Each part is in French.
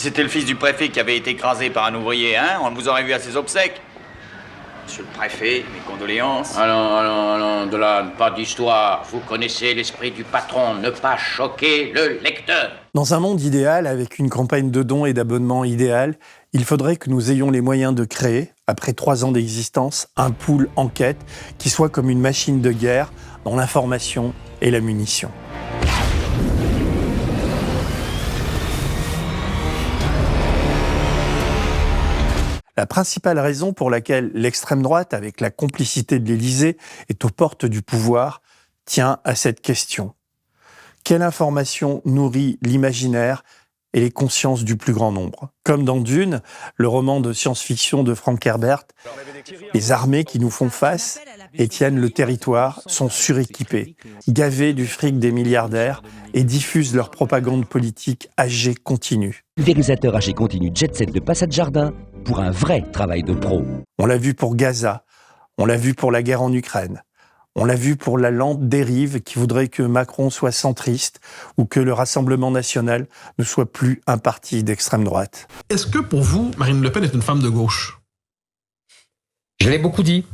c'était le fils du préfet qui avait été écrasé par un ouvrier, hein, on vous aurait vu à ses obsèques. Monsieur le préfet, mes condoléances. Allons, de là, pas d'histoire. Vous connaissez l'esprit du patron, ne pas choquer le lecteur. Dans un monde idéal, avec une campagne de dons et d'abonnements idéale, il faudrait que nous ayons les moyens de créer, après 3 ans d'existence, un pool enquête qui soit comme une machine de guerre dans l'information et la munition. La principale raison pour laquelle l'extrême droite, avec la complicité de l'Élysée, est aux portes du pouvoir, tient à cette question. Quelle information nourrit l'imaginaire et les consciences du plus grand nombre ? Comme dans Dune, le roman de science-fiction de Frank Herbert, les armées qui nous font face et tiennent le territoire sont suréquipées, gavées du fric des milliardaires et diffusent leur propagande politique AG continue. Pulvérisateur AG continu Jet Set de Passat Jardin pour un vrai travail de pro. On l'a vu pour Gaza, on l'a vu pour la guerre en Ukraine, on l'a vu pour la lente dérive qui voudrait que Macron soit centriste ou que le Rassemblement national ne soit plus un parti d'extrême droite. Est-ce que pour vous, Marine Le Pen est une femme de gauche ? Je l'ai beaucoup dit.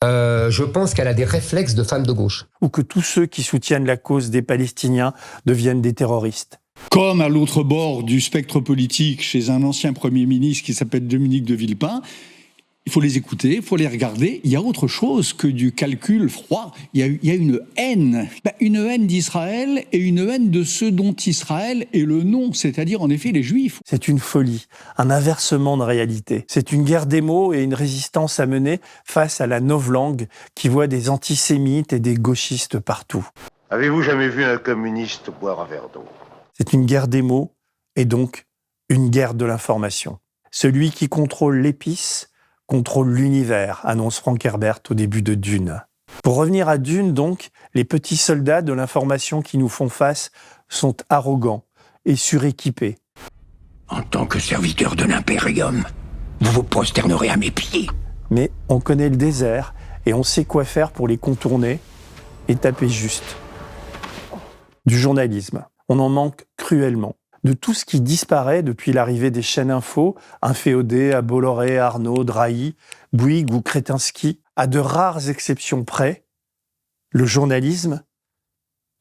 Je pense qu'elle a des réflexes de femme de gauche. Ou que tous ceux qui soutiennent la cause des Palestiniens deviennent des terroristes. Comme à l'autre bord du spectre politique, chez un ancien Premier ministre qui s'appelle Dominique de Villepin, il faut les écouter, il faut les regarder. Il y a autre chose que du calcul froid. Il y a une haine d'Israël et une haine de ceux dont Israël est le nom, c'est-à-dire en effet les Juifs. C'est une folie, un inversement de réalité. C'est une guerre des mots et une résistance à mener face à la novlangue qui voit des antisémites et des gauchistes partout. Avez-vous jamais vu un communiste boire un verre d'eau ? C'est une guerre des mots et donc une guerre de l'information. Celui qui contrôle l'épice contrôle l'univers, annonce Frank Herbert au début de Dune. Pour revenir à Dune, donc, les petits soldats de l'information qui nous font face sont arrogants et suréquipés. En tant que serviteur de l'Impérium, vous vous prosternerez à mes pieds. Mais on connaît le désert et on sait quoi faire pour les contourner et taper juste. Du journalisme, on en manque cruellement. De tout ce qui disparaît depuis l'arrivée des chaînes info, un Féodé à Bolloré, Arnaud, Drahi, Bouygues ou Kretinsky, à de rares exceptions près, le journalisme,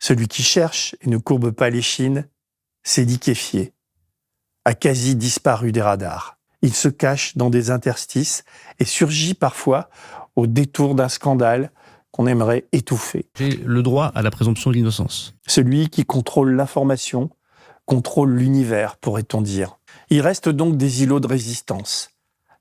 celui qui cherche et ne courbe pas l'échine, s'est liquéfié, a quasi disparu des radars. Il se cache dans des interstices et surgit parfois au détour d'un scandale qu'on aimerait étouffer. J'ai le droit à la présomption d'innocence. Celui qui contrôle l'information contrôle l'univers, pourrait-on dire. Il reste donc des îlots de résistance.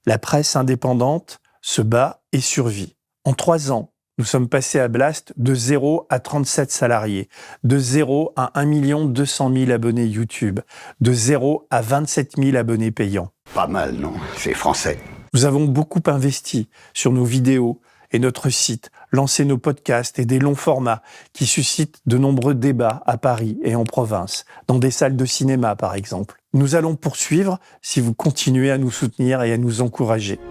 La presse indépendante se bat et survit. En 3 ans, nous sommes passés à Blast de 0 à 37 salariés, de 0 à 1 200 000 abonnés YouTube, de 0 à 27 000 abonnés payants. Pas mal, non ? C'est français. Nous avons beaucoup investi sur nos vidéos et notre site, lancé nos podcasts et des longs formats qui suscitent de nombreux débats à Paris et en province, dans des salles de cinéma par exemple. Nous allons poursuivre si vous continuez à nous soutenir et à nous encourager.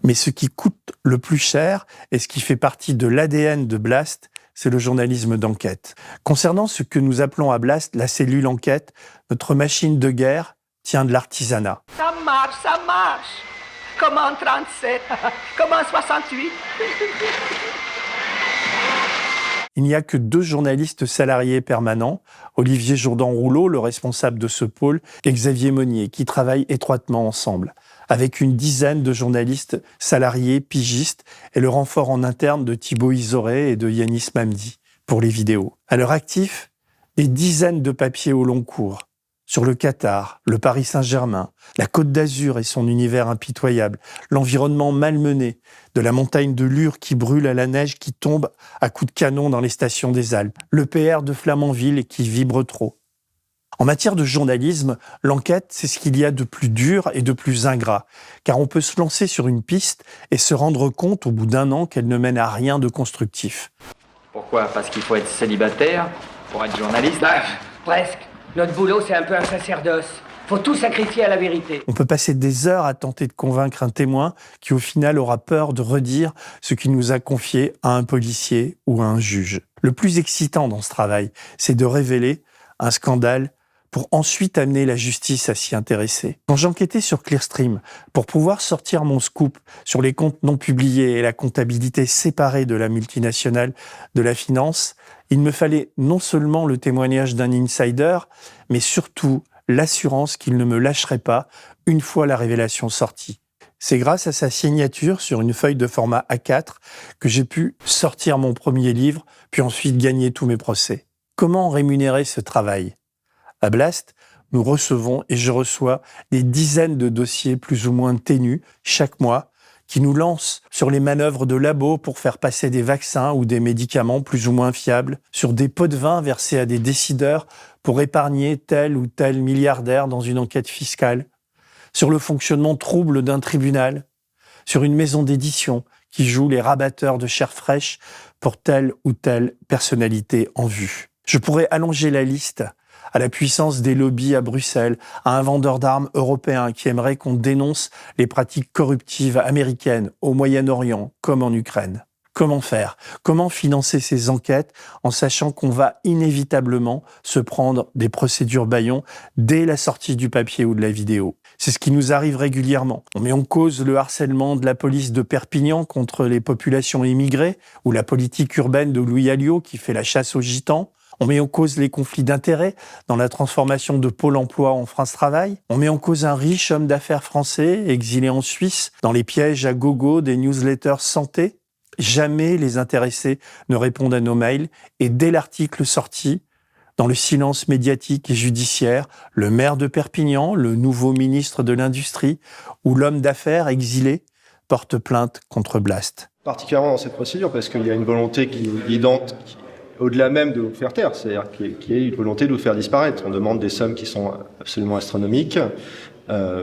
Mais ce qui coûte le plus cher et ce qui fait partie de l'ADN de Blast, c'est le journalisme d'enquête. Concernant ce que nous appelons à Blast la cellule enquête, notre machine de guerre tient de l'artisanat. Ça marche. Comment 37 ? Comment 68 ? Il n'y a que 2 journalistes salariés permanents, Olivier Jourdan-Rouleau, le responsable de ce pôle, et Xavier Monnier, qui travaillent étroitement ensemble, avec une dizaine de journalistes salariés, pigistes, et le renfort en interne de Thibaut Isoré et de Yanis Mamdi pour les vidéos. À leur actif, des dizaines de papiers au long cours, sur le Qatar, le Paris Saint-Germain, la Côte d'Azur et son univers impitoyable, l'environnement malmené de la montagne de Lure qui brûle à la neige qui tombe à coups de canon dans les stations des Alpes, le PR de Flamanville qui vibre trop. En matière de journalisme, l'enquête, c'est ce qu'il y a de plus dur et de plus ingrat, car on peut se lancer sur une piste et se rendre compte au bout d'1 an qu'elle ne mène à rien de constructif. Pourquoi ? Parce qu'il faut être célibataire pour être journaliste ? Presque. Notre boulot, c'est un peu un sacerdoce. Faut tout sacrifier à la vérité. On peut passer des heures à tenter de convaincre un témoin qui, au final, aura peur de redire ce qu'il nous a confié à un policier ou à un juge. Le plus excitant dans ce travail, c'est de révéler un scandale pour ensuite amener la justice à s'y intéresser. Quand j'enquêtais sur Clearstream, pour pouvoir sortir mon scoop sur les comptes non publiés et la comptabilité séparée de la multinationale de la finance, il me fallait non seulement le témoignage d'un insider, mais surtout l'assurance qu'il ne me lâcherait pas une fois la révélation sortie. C'est grâce à sa signature sur une feuille de format A4 que j'ai pu sortir mon premier livre, puis ensuite gagner tous mes procès. Comment rémunérer ce travail ? À Blast, nous recevons et je reçois des dizaines de dossiers plus ou moins ténus chaque mois qui nous lancent sur les manœuvres de labo pour faire passer des vaccins ou des médicaments plus ou moins fiables, sur des pots de vin versés à des décideurs pour épargner tel ou tel milliardaire dans une enquête fiscale, sur le fonctionnement trouble d'un tribunal, sur une maison d'édition qui joue les rabatteurs de chair fraîche pour telle ou telle personnalité en vue. Je pourrais allonger la liste à la puissance des lobbies à Bruxelles, à un vendeur d'armes européen qui aimerait qu'on dénonce les pratiques corruptives américaines au Moyen-Orient comme en Ukraine. Comment faire ? Comment financer ces enquêtes en sachant qu'on va inévitablement se prendre des procédures bâillons dès la sortie du papier ou de la vidéo ? C'est ce qui nous arrive régulièrement. On met en cause le harcèlement de la police de Perpignan contre les populations immigrées ou la politique urbaine de Louis Alliot qui fait la chasse aux gitans. On met en cause les conflits d'intérêts dans la transformation de Pôle emploi en France Travail. On met en cause un riche homme d'affaires français exilé en Suisse dans les pièges à gogo des newsletters santé. Jamais les intéressés ne répondent à nos mails et dès l'article sorti, dans le silence médiatique et judiciaire, le maire de Perpignan, le nouveau ministre de l'Industrie ou l'homme d'affaires exilé porte plainte contre Blast. Particulièrement dans cette procédure parce qu'il y a une volonté qui est évidente, au-delà même de vous faire taire, c'est-à-dire qu'il y a une volonté de vous faire disparaître. On demande des sommes qui sont absolument astronomiques,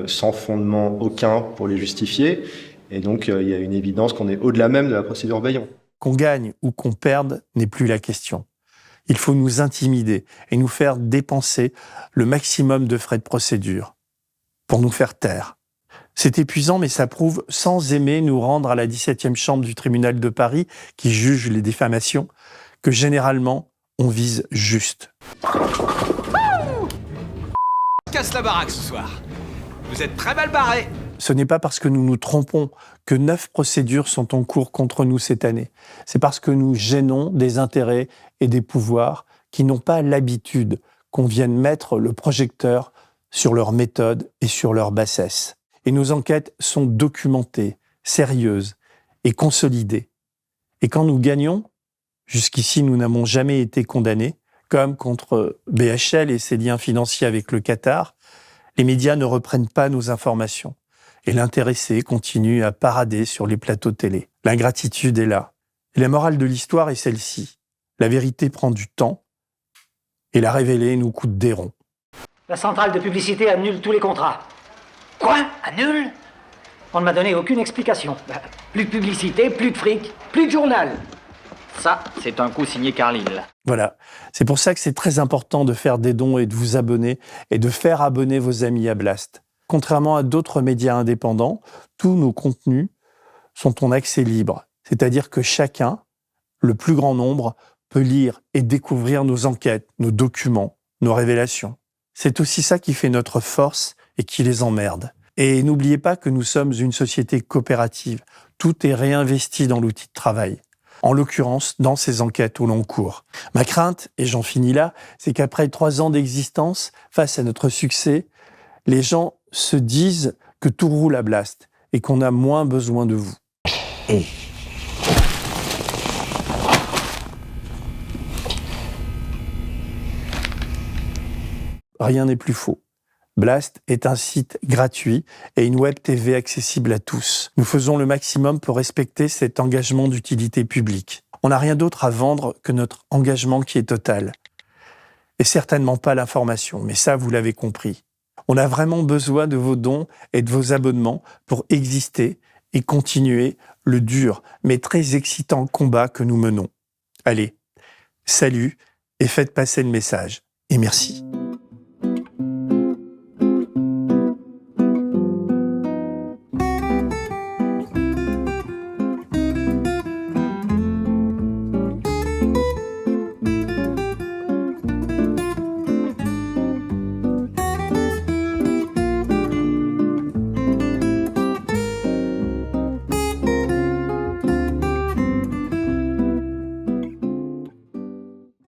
sans fondement aucun pour les justifier. Et donc, il y a une évidence qu'on est au-delà même de la procédure Bayon. Qu'on gagne ou qu'on perde n'est plus la question. Il faut nous intimider et nous faire dépenser le maximum de frais de procédure pour nous faire taire. C'est épuisant, mais ça prouve, sans aimer nous rendre à la 17e chambre du tribunal de Paris qui juge les diffamations, que généralement, on vise juste. Casse la baraque ce soir. Vous êtes très mal barrés. Ce n'est pas parce que nous nous trompons que 9 procédures sont en cours contre nous cette année. C'est parce que nous gênons des intérêts et des pouvoirs qui n'ont pas l'habitude qu'on vienne mettre le projecteur sur leurs méthodes et sur leur bassesse. Et nos enquêtes sont documentées, sérieuses et consolidées. Et quand nous gagnons, jusqu'ici nous n'avons jamais été condamnés, comme contre BHL et ses liens financiers avec le Qatar, les médias ne reprennent pas nos informations. Et l'intéressé continue à parader sur les plateaux télé. L'ingratitude est là. Et la morale de l'histoire est celle-ci. La vérité prend du temps et la révéler nous coûte des ronds. La centrale de publicité annule tous les contrats. Quoi ? Annule ? On ne m'a donné aucune explication. Plus de publicité, plus de fric, plus de journal. Ça, c'est un coup signé Carlyle. Voilà. C'est pour ça que c'est très important de faire des dons et de vous abonner et de faire abonner vos amis à Blast. Contrairement à d'autres médias indépendants, tous nos contenus sont en accès libre. C'est-à-dire que chacun, le plus grand nombre, peut lire et découvrir nos enquêtes, nos documents, nos révélations. C'est aussi ça qui fait notre force et qui les emmerde. Et n'oubliez pas que nous sommes une société coopérative. Tout est réinvesti dans l'outil de travail. En l'occurrence, dans ces enquêtes au long cours. Ma crainte, et j'en finis là, c'est qu'après 3 ans d'existence, face à notre succès, les gens se disent que tout roule à Blast et qu'on a moins besoin de vous. Rien n'est plus faux. Blast est un site gratuit et une web TV accessible à tous. Nous faisons le maximum pour respecter cet engagement d'utilité publique. On n'a rien d'autre à vendre que notre engagement qui est total. Et certainement pas l'information, mais ça, vous l'avez compris. On a vraiment besoin de vos dons et de vos abonnements pour exister et continuer le dur, mais très excitant combat que nous menons. Allez, salut et faites passer le message. Et merci.